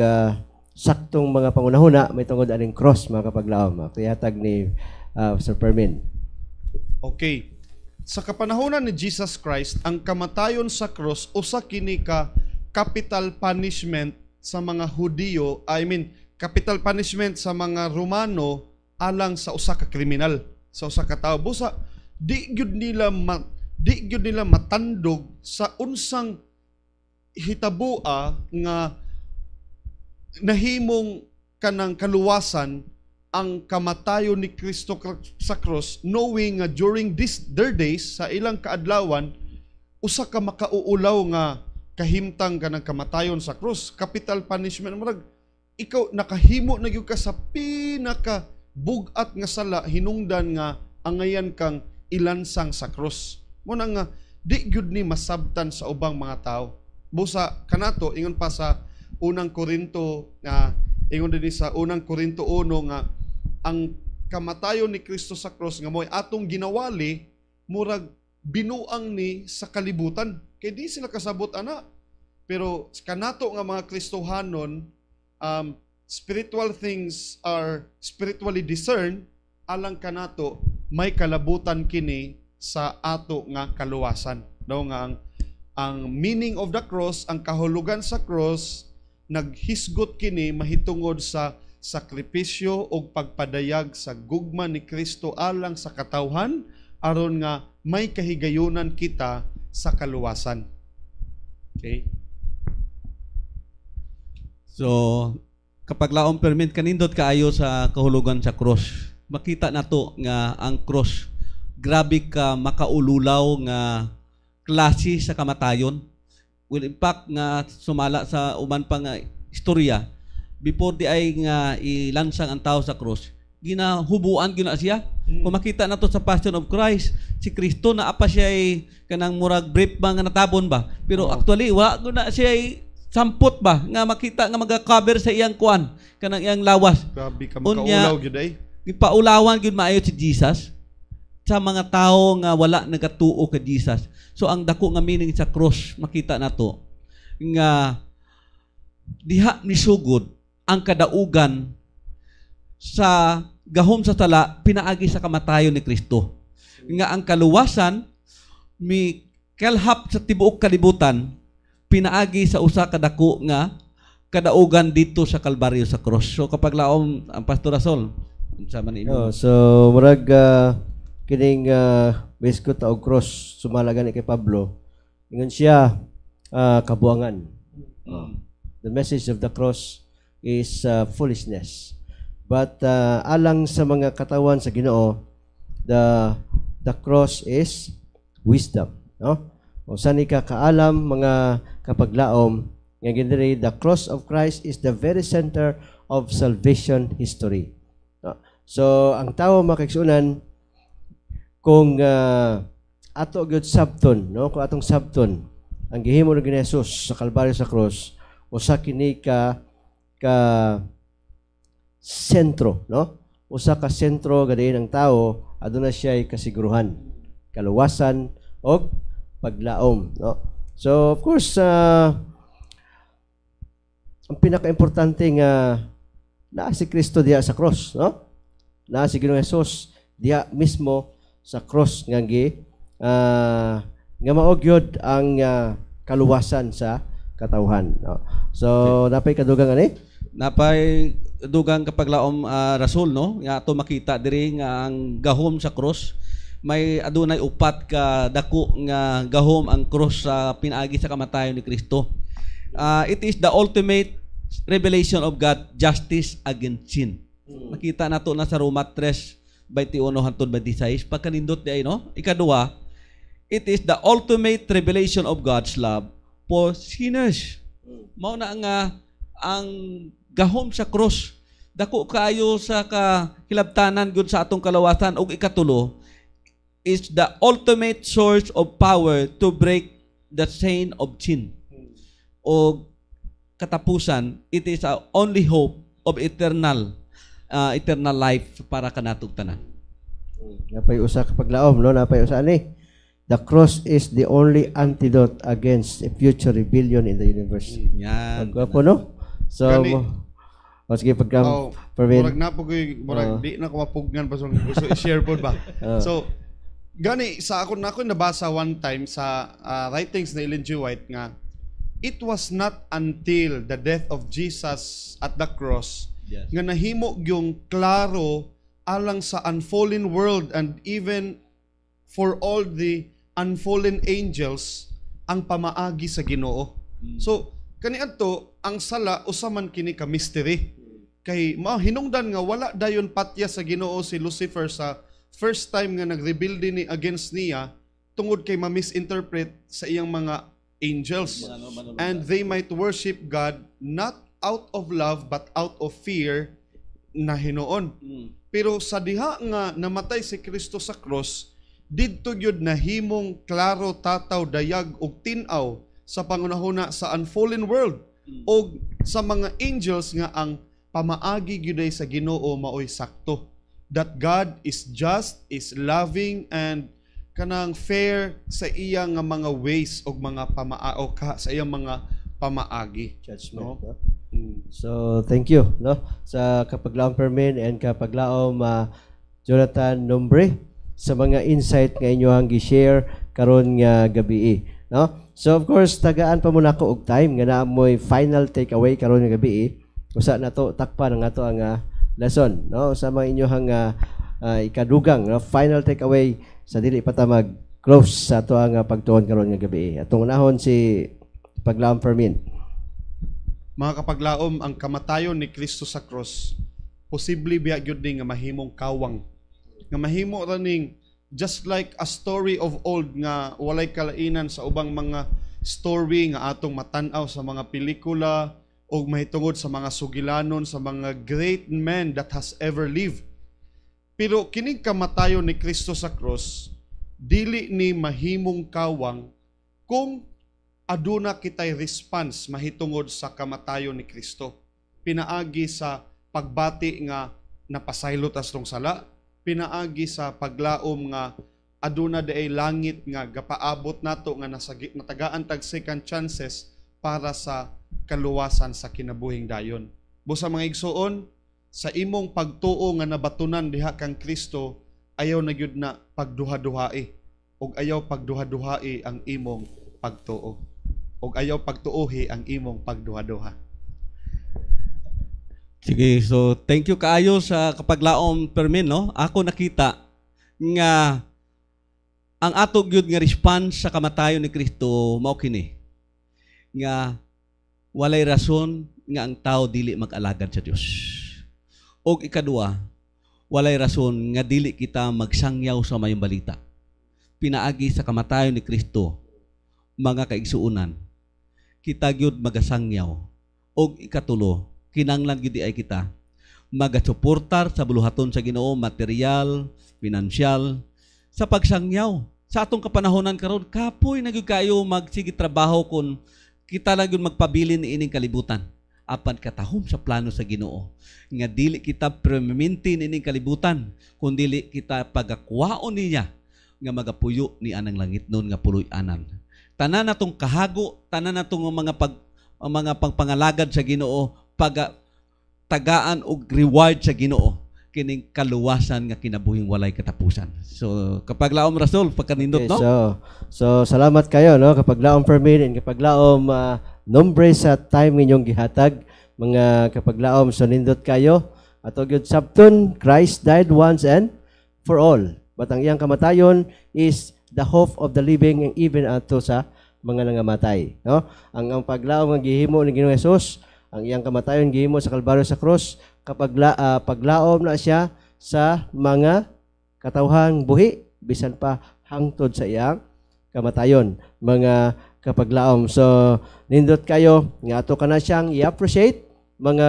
saktong mga pangunahuna may tungod aning cross mga kapaglaom. Kayatag ni Sir Permin. Okay. Sa kapanahonan ni Jesus Christ, ang kamatayon sa cross usa kini ka capital punishment sa mga Hudiyo, capital punishment sa mga Romano alang sa usa ka kriminal, sa usa ka tawo. Busa di gyud nila matandog sa unsang hitabua nga nahimong kanang kaluwasan ang kamatayon ni Kristo sa cross, knowing nga during their days sa ilang kaadlawan usa ka makauulaw nga kahimtang kanang kamatayon sa cross, capital punishment. Murag ikaw nakahimo na gyud ka sa pinaka bugat nga sala, hinungdan nga angayan kang ilansang sa cross. Muna nga di gyud ni masabtan sa ubang mga tao. Busa kanato ingon pa sa unang Korinto nga ingon din sa unang Korinto 1 nga ang kamatayon ni Kristo sa cross nga mo'y atong ginawali murag binuang ni sa kalibutan. Kay di sila kasabot ana. Pero kanato nga mga Kristohanon, spiritual things are spiritually discerned, alang kanato may kalabutan kini sa ato nga kaluwasan. Daw nga ang meaning of the cross, ang kahulugan sa cross, naghisgot kini mahitungod sa sakripisyo o pagpadayag sa gugma ni Kristo alang sa katawhan aron nga may kahigayunan kita sa kaluwasan. Okay? So, kapag laom permit kanindot kaayo sa kahulugan sa cross, makita nato nga ang cross grabe ka makaululaw nga klase sa kamatayon. Well, in fact nga sumala sa uman pa nga istorya, before di ay nga ilansang ang tao sa cross, ginahubuan gina siya. Kung makita nato sa Passion of Christ, si Kristo na apa siya ay kanang murag brief ba nga natabon ba, pero actually wa guna siya ay sampot ba nga makita nga maga-cover sa iyang kuan kanang iyang lawas. Grabe ka makaulaw gyud ay. Gipaulawan gyud maayo si Jesus sa mga tao nga wala nagatuo kay Jesus. So ang dako nga meaning sa cross makita nato nga diha ni sugod ang kadaugan sa gahom sa tala pinaagi sa kamatayon ni Kristo. Nga ang kaluwasan mi kalhap sa tibuok kalibutan pinaagi sa usa ka dako nga kadaugan dito sa Kalbaryo sa cross. So kapag laom ang Pastor Asol, unsa man imo? So murag kining biskut og cross sumalagan kay Pablo. Ingon siya kabuangan. The message of the cross is foolishness. But alang sa mga katawan sa Ginoo, the cross is wisdom, no? O sani ka kaalam mga kapaglaom nga giniri, the cross of Christ is the very center of salvation history. No? So ang tao makigsunan kung ato gyud sabton, no? Kung atong sabton ang gihimo ni Jesus sa Kalbaryo sa cross, usa kini ka sentro, no? Usa ka sentro gadiin ang tao, aduna siya ay kasiguruhan, kaluwasan og paglaom, no? So of course ang pinaka-importante nga naa si Kristo diha sa cross, no? Naa si Ginoong Hesus diha mismo sa cross nga mao gyud ang kaluwasan sa katawhan, no? So napay kadugang ani? Napay dugang kapag laom rasul, no? Nga ato makita diri nga ang gahom sa cross may adunay upat ka dako nga gahom ang cross sa pinaagi sa kamatayon ni Kristo. It is the ultimate revelation of God justice against sin. Makita nato na sa Roma 3:21 hangtod 26 pagkanindot di ay, no? Ikaduha, it is the ultimate revelation of God's love for sinners. Mao na ang gahom sa cross dako kaayo sa kahilabtanan gud sa atong kalawasan, ug ikatulo is the ultimate source of power to break the chain of sin. O katapusan, it is our only hope of eternal life para kanatong tanan. Napay usa ka paglaom, no? Napay usa ani. The cross is the only antidote against a future rebellion in the universe. Yan. Agwapo, no? So O sige, pagka Oh, Permin. murag na po di na ko mapugnan pa so gusto i-share po ba. So gani sa ako nabasa one time sa writings na Ellen G. White nga it was not until the death of Jesus at the cross nga nahimo yung klaro alang sa unfallen world and even for all the unfallen angels ang pamaagi sa Ginoo. So kaniadto ang sala usa man kini ka mystery. Kay hinungdan nga wala dayon patya sa Ginoo si Lucifer sa first time nga nag-rebelde ni against niya tungod kay ma-misinterpret sa iyang mga angels. And they might worship God not out of love but out of fear na hinuon. Pero sa diha nga namatay si Kristo sa cross, didto gyud nahimong klaro tataw dayag og tin-aw sa pangunahuna sa unfallen world o sa mga angels nga ang pamaagi gyuday sa Ginoo maoy sakto. That God is just, is loving, and kanang fair sa iyang mga ways o mga sa iyang mga pamaagi. Judgment. No? So, thank you no sa kapaglaom Permin and kapaglaom Jonathan Nombre sa mga insight nga inyohang gi-share karon nga gabi no. So of course tagaan pa muna ko og time nga naamoy final takeaway karon nga gabi usa na to takpan ang ato ang lesson no sa mga inyohang ikadugang no? Final takeaway sa dili pa ta mag close sa ato ang pagtuon karon nga gabi. Atong unahon si Paglaom Fermin. Mga kapaglaom, ang kamatayon ni Kristo sa cross posible biya gyud ni nga mahimong kawang. Nga mahimo ra ning just like a story of old nga walay kalainan sa ubang mga story nga atong matan-aw sa mga pelikula o mahitungod sa mga sugilanon sa mga great men that has ever lived. Pero kining kamatayon ni Kristo sa cross dili ni mahimong kawang kung aduna kitay response mahitungod sa kamatayon ni Kristo. Pinaagi sa pagbati nga napasaylot as tong sala, pinaagi sa paglaom nga aduna daay langit nga gapaabot nato nga natagaan tag second chances para sa kaluwasan sa kinabuhing dayon. Busa mga igsuon, sa imong pagtuo nga nabatunan diha kang Kristo, ayaw na gyud na pagduha-duhai ug ayaw pagduha-duhai ang imong pagtuo. Ug ayaw pagtuohi ang imong pagduha-duha. Sige, so thank you kaayo sa kapaglaom Permin, no? Ako nakita nga ang ato gyud nga response sa kamatayon ni Kristo mao kini. Nga walay rason nga ang tao dili mag-alagad sa Dios. Og ikaduha, walay rason nga dili kita magsangyaw sa mayong balita. Pinaagi sa kamatayon ni Kristo, mga kaigsuunan, kita gyud magasangyaw. Og ikatulo, kinanglan gyud ay kita magasuportar sa buluhaton sa Ginoo, material, financial, sa pagsangyaw. Sa atong kapanahonan karon, kapoy na gyud kayo magsige trabaho kun kita lang gyud magpabilin ni ining kalibutan. Apan katahom sa plano sa Ginoo nga dili kita permanente ining kalibutan kun dili kita pagakwaon niya nga magapuyo ni anang langit nun nga puloy-anan. Tanan natong kahago, tanan natong mga pagpangalagad sa Ginoo, tagaan og reward sa Ginoo kining kaluwasan nga kinabuhing walay katapusan. So kapaglaom Rasul pagkanindot, Okay, no? so salamat kayo no kapaglaom Fermin and kapaglaom Nombre sa time ninyong gihatag mga kapaglaom so nindot kayo ato gyud sabton Christ died once and for all but ang iyang kamatayon is the hope of the living and even ato sa mga nangamatay no ang paglaom nga gihimo ni Ginoong Hesus ang iyang kamatayon gihimo sa Kalbaryo sa cross kapag paglaom na siya sa mga katawhang buhi bisan pa hangtod sa iyang kamatayon mga kapaglaom. So nindot kayo nga ato kana siyang i-appreciate mga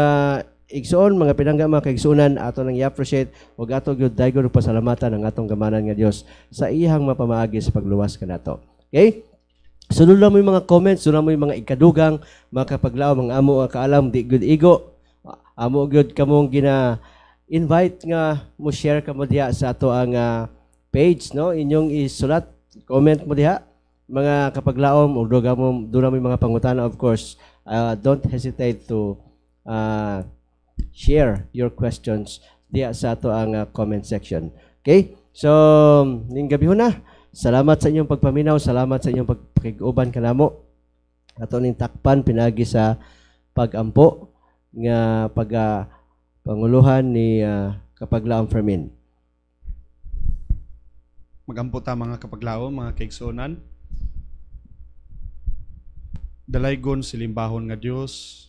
igsoon, mga pinangga, mga kaigsuunan ato nang i-appreciate ug ato gyud daygon pasalamatan ang atong gamanan nga Dios sa iyang mapamaagi sa pagluwas kanato. Okay? Sunod lang mo yung mga comments, sunod mo yung mga ikadugang, mga kapaglaom, ang amo kaalam, di good igo. Amo good kamong invite nga mo share kamo diha sa ato ang page, no? Inyong isulat, comment mo diha, mga kapaglaom, o doon mo yung mga pangutana, of course. Don't hesitate to share your questions diya sa ato ang comment section. Okay? So, ning gabi na. Salamat sa inyong pagpaminaw, salamat sa inyong pagpakiguban kanamo. Ato ning takpan pinagi sa pagampo nga panguluhan ni Kapaglaom Fermin. Magampo ta mga kapaglaom, mga kaigsuonan. Dalaygon silimbahon nga Dios.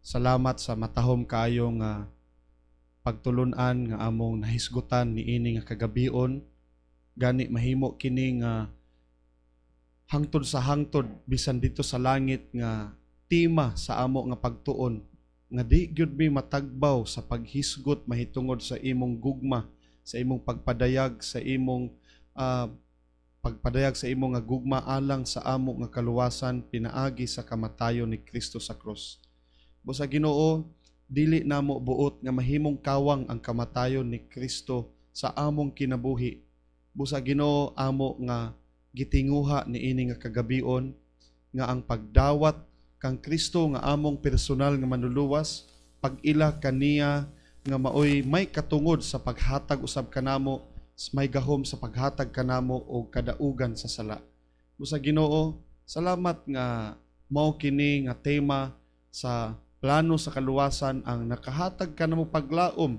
Salamat sa matahom kaayo nga pagtulunan nga among nahisgutan niini nga kagabion. Gani mahimo kini nga hangtod sa hangtod bisan dito sa langit nga tema sa amo nga pagtuon nga di gyud mi matagbaw sa paghisgot mahitungod sa imong gugma, sa imong pagpadayag sa imong nga gugma alang sa amo nga kaluwasan pinaagi sa kamatayon ni Kristo sa krus. Busa Ginoo, dili namo buot nga mahimong kawang ang kamatayon ni Kristo sa among kinabuhi. Busa Ginoo, amo nga gitinguha niini nga kagabion nga ang pagdawat kang Kristo nga among personal nga manluluwas, pag-ila kaniya nga maoy may katungod sa paghatag usab kanamo, may gahom sa paghatag kanamo og kadaugan sa sala. Busa Ginoo, salamat nga mao kini nga tema sa plano sa kaluwasan ang nakahatag kanamo paglaom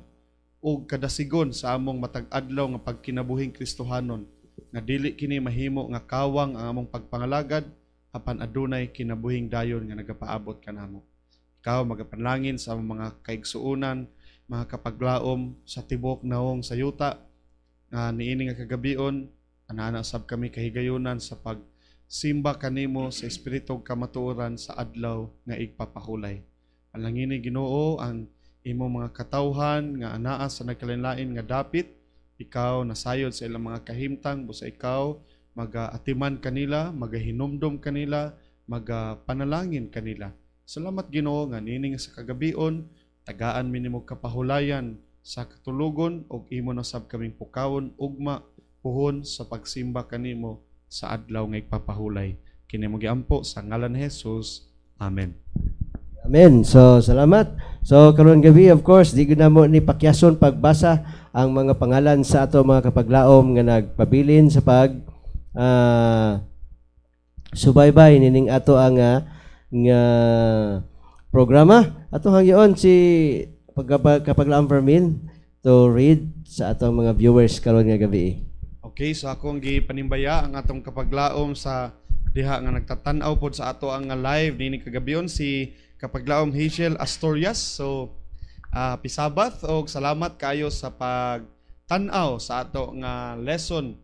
o kadasigon sa among matag adlaw nga pagkinabuhing Kristohanon nga dili kini mahimo nga kawang ang among pagpangalagad apan adunay kinabuhing dayon nga nagapaabot kanamo. Ikaw magapanlangin sa among mga kaigsuonan, mga kapaglaom sa tibok naong sa yuta nga niini nga kagabion anana sab kami kahigayunan sa pagsimba kanimo sa espiritu kamatuoran sa adlaw nga igpapahulay. Alangini Ginoo ang imo mga katawhan nga anaa sa nagkalain-lain nga dapit, ikaw nasayod sa ilang mga kahimtang, busa ikaw magaatiman kanila, magahinumdom kanila, magapanalangin kanila. Salamat Ginoo nga nining sa kagabion, tagaan mi nimo kapahulayan sa katulugon og imo na sab kaming pukawon ugma puhon sa pagsimba kanimo sa adlaw nga igpapahulay. Kini mo giampo sa ngalan ni Jesus. Amen. Amen. So, salamat. So, karon gabi, of course, di na mo ni pakyason pagbasa ang mga pangalan sa ato mga kapaglaom nga nagpabilin sa subaybay nining ato ang nga programa. Ato hangyon si Kapaglaom Fermin to read sa atong mga viewers karon nga gabi. Okay, so akong gipanimbaya ang atong kapaglaom sa diha nga nagtatanaw pod sa ato ang live nini kagabion si Kapaglaom Hazel Astorias. So pisabat og salamat kayo sa pagtan-aw sa ato nga lesson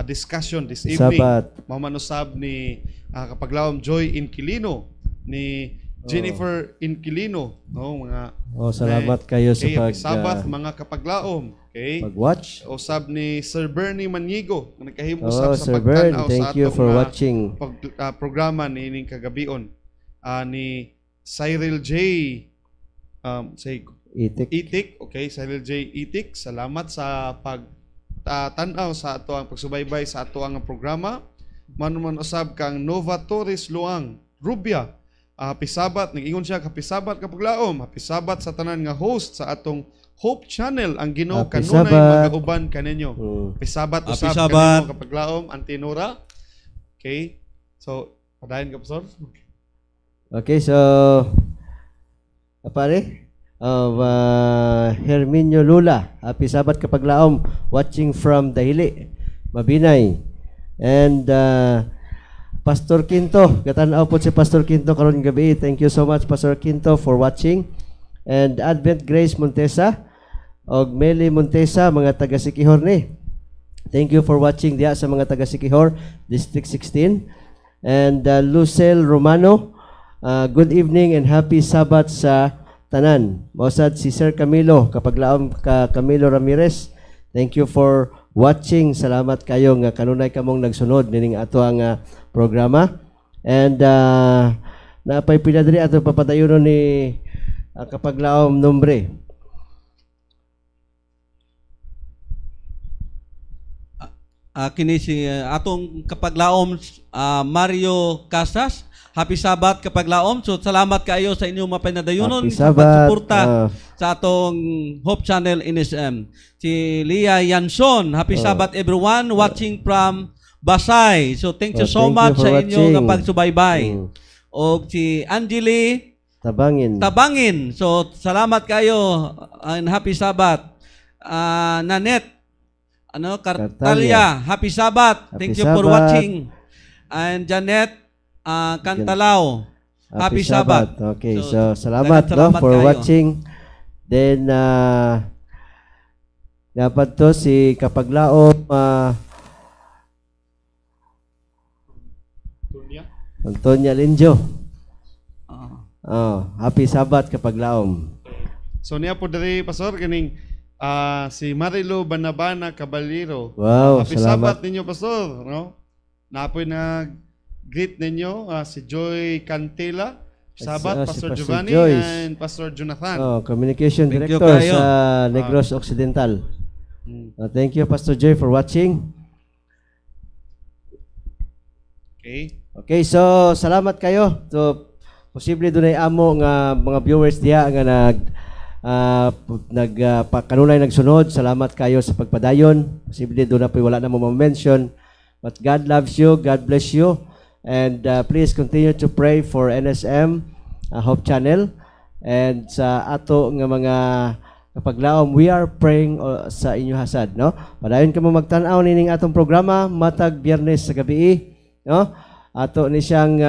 discussion this evening. Mamanusab ni Kapaglaom Joy Inquilino, ni Jennifer Inquilino, no, mga salamat kayo sa pisabat mga kapaglaom. Okay? Pag-watch. Usab ni Sir Bernie Manigo nga nagkahimo sa Sir Bern, pagtan-aw thank sa you ato for watching programa niining kagabion. Ni Cyril J. Itik. Okay, Cyril J. Itik. Salamat sa pagtanaw sa ato ang pagsubaybay sa ato ang programa. Manuman usab kang Nova Torres Luang, Rubia. Pisabat, nag-ingon siya, kapisabat kapaglaom. Pisabat sa tanan nga host sa atong Hope Channel. Ang Ginoo kanunay magauban kaninyo. Pisabat usab kanimo kapaglaom, Antinora. Okay. So, padayon ka, Pastor. Okay, so pare Herminio Lula, happy Sabat kapaglaom, watching from Dahili, Mabinay. And Pastor Quinto, katanaw po si Pastor Quinto karon gabi. Thank you so much Pastor Quinto for watching. And Advent Grace Montesa og Meli Montesa, mga taga Siquijor ni. Thank you for watching diya sa mga taga Siquijor, District 16. And Lucel Romano, good evening and happy Sabat sa tanan. Mausad si Sir Camilo, kapaglaom ka Camilo Ramirez. Thank you for watching. Salamat kayo nga kanunay kamong nagsunod nining ato ang programa. And naapay pinadri ato papadayon ni kapaglaom nombre. kini si atong kapaglaom Mario Casas. Happy Sabat kapaglaom. So salamat kayo sa inyong mapinadayunon Happy sa Sabat. pagsuporta sa atong Hope Channel NSM. Si Leah Yanson. Happy Sabat everyone watching from Basay. So thank you so Thank you much for sa inyong watching. pagsubaybay. O si Angeli Tabangin. So salamat kayo and Happy Sabat. Nanette Cartalia. Happy Sabat. Thank Happy you for Sabat. watching. And Janet Cantalao. Happy Sabat. Okay, So, so salamat salamat for kayo. watching. Then dapat to si Kapaglaom Antonia Linjo. Happy Sabat Kapaglaom. So niya po diri Pastor kining si Marilo Banabana Caballero. Wow, Happy salamat. Sabat ninyo Pastor, no? Napoy na greet ninyo si Joy Cantela, Sabat, Si Pastor Pastor Giovanni Joyce. and Pastor Jonathan. Communication Thank you Director kayo. sa Negros Occidental. Thank you Pastor Joy for watching. Okay. Okay, so salamat kayo. So posible dunay amo nga mga viewers diha nga kanunay nagsunod. Salamat kayo sa pagpadayon. Posible doon na po wala na mo ma-mention. But God loves you. God bless you. And please continue to pray for NSM Hope Channel. And sa ato nga mga kapaglaom, we are praying sa inyo hasad, no? Padayon ka mo magtan-aw nining atong programa matag Biyernes sa gabi, no? Ato ni siyang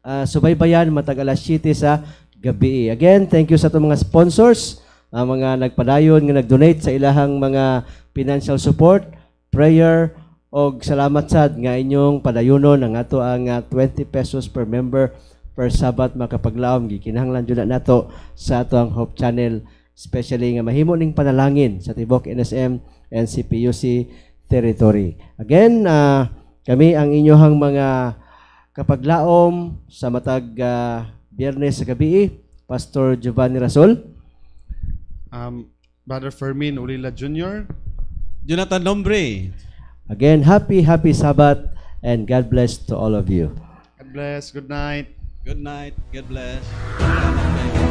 subaybayan matag alas 7 sa gabi. Again, thank you sa itong mga sponsors, mga nagpadayon nga nag-donate sa ilahang mga financial support, prayer, o salamat sad nga inyong padayonon ang ato ang 20 pesos per member per Sabat makapaglaom. Gikinahanglan jud nato sa ato ang Hope Channel, especially nga mahimo ning panalangin sa tibok NSM and CPUC territory. Again, kami ang inyohang mga kapaglaom sa matag Biyernes sa gabi, Pastor Giovanni Rasol, Brother Fermin Ulila Jr. Jonathan Lombre. Again, happy Sabat and God bless to all of you. God bless. Good night. Good night. God bless. Salamat kayo.